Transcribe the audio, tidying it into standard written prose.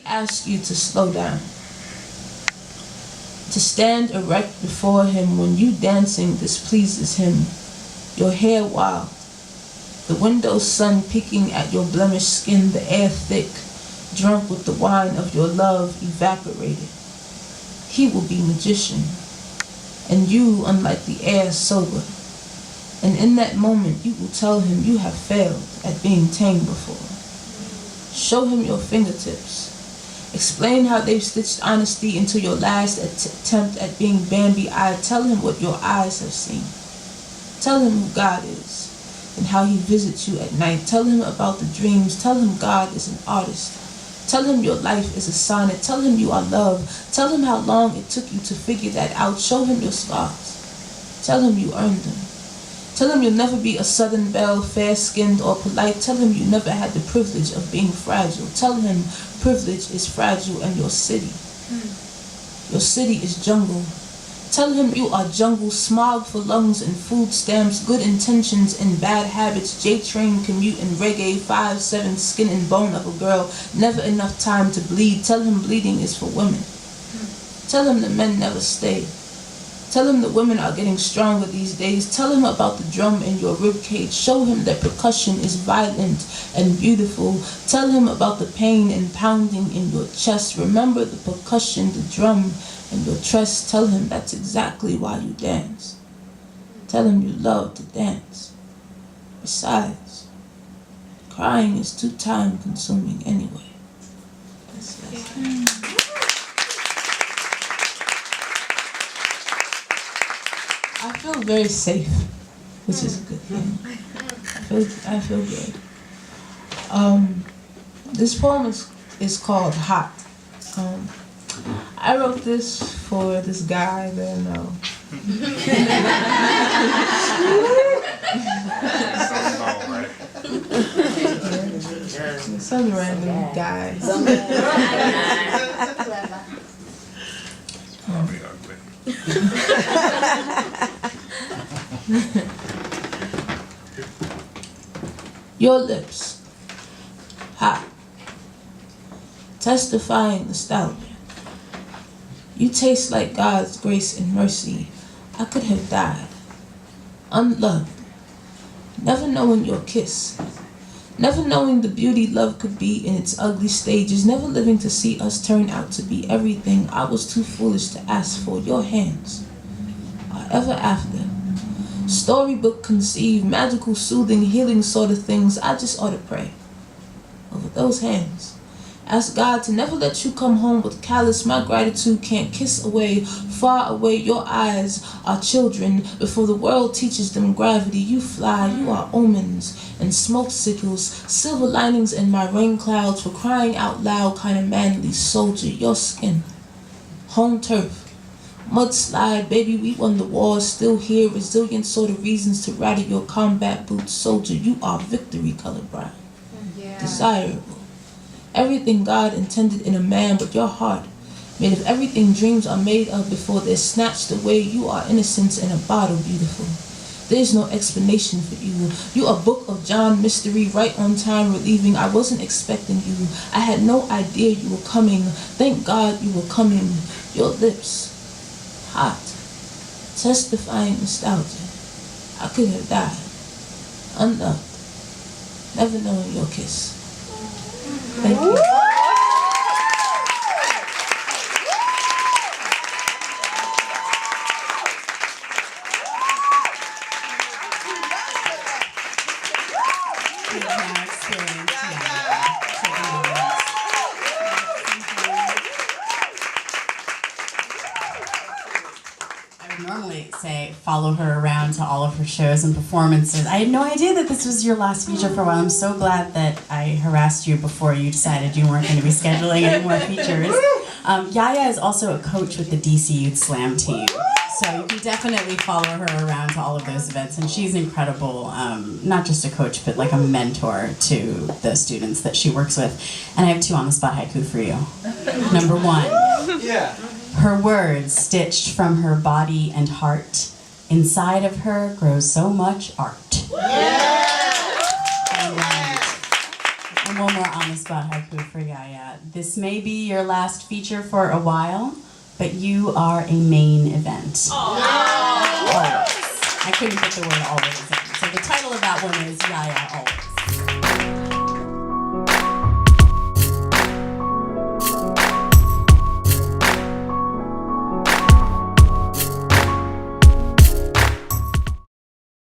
He asks you to slow down, to stand erect before him. When you dancing displeases him, your hair wild, the window's sun peeking at your blemished skin, the air thick, drunk with the wine of your love evaporated. He will be magician, and you, unlike the air, sober. And in that moment you will tell him you have failed at being tame before. Show him your fingertips. Explain how they've stitched honesty into your last attempt at being Bambi-eyed. Tell him what your eyes have seen. Tell him who God is and how he visits you at night. Tell him about the dreams. Tell him God is an artist. Tell him your life is a sonnet. Tell him you are love. Tell him how long it took you to figure that out. Show him your scars. Tell him you earned them. Tell him you'll never be a Southern belle, fair-skinned or polite. Tell him you never had the privilege of being fragile. Tell him privilege is fragile and your city is jungle. Tell him you are jungle, smog for lungs and food stamps, good intentions and bad habits, J-train commute and reggae, 5'7", skin and bone of a girl, never enough time to bleed. Tell him bleeding is for women. Tell him the men never stay. Tell him the women are getting stronger these days. Tell him about the drum in your ribcage. Show him that percussion is violent and beautiful. Tell him about the pain and pounding in your chest. Remember the percussion, the drum, and your chest. Tell him that's exactly why you dance. Tell him you love to dance. Besides, crying is too time-consuming anyway. I feel very safe, which is a good thing. I feel good. This poem is called Hot. I wrote this for this guy that I know. Some random guy. Your lips, hot, testifying nostalgia. You taste like God's grace and mercy. I could have died, unloved, never knowing your kiss, never knowing the beauty love could be in its ugly stages, never living to see us turn out to be everything I was too foolish to ask for. Your hands are ever after. Storybook conceived, magical, soothing, healing sort of things. I just ought to pray over those hands. Ask God to never let you come home with callous. My gratitude can't kiss away, far away. Your eyes are children. Before the world teaches them gravity, you fly. You are omens and smoke signals, silver linings in my rain clouds. For crying out loud, kind of manly soldier. Your skin, home turf, mudslide, baby, we won the war, still here, resilient sort of reasons to rattle your combat boots, soldier. You are victory colorblind, desirable. Everything God intended in a man, but your heart, made of everything dreams are made of before they're snatched away. You are innocence in a bottle, beautiful. There's no explanation for you. You a book of John mystery, right on time, relieving. I wasn't expecting you. I had no idea you were coming. Thank God you were coming. Your lips, hot, testifying nostalgia. I could have died, unloved, never knowing your kiss. Thank you. Normally say follow her around to all of her shows and performances. I had no idea that this was your last feature for a while. I'm so glad that I harassed you before you decided you weren't going to be scheduling any more features. Yaya is also a coach with the DC Youth Slam team, so you can definitely follow her around to all of those events, and she's incredible, not just a coach but like a mentor to the students that she works with. And I have 2 on-the-spot haiku for you. Number 1. Yeah. Her words stitched from her body and heart. Inside of her grows so much art. Yeah. And one more on-the-spot haiku for Yaya. This may be your last feature for a while, but you are a main event. Always. I couldn't put the word always in. So the title of that one is Yaya Always.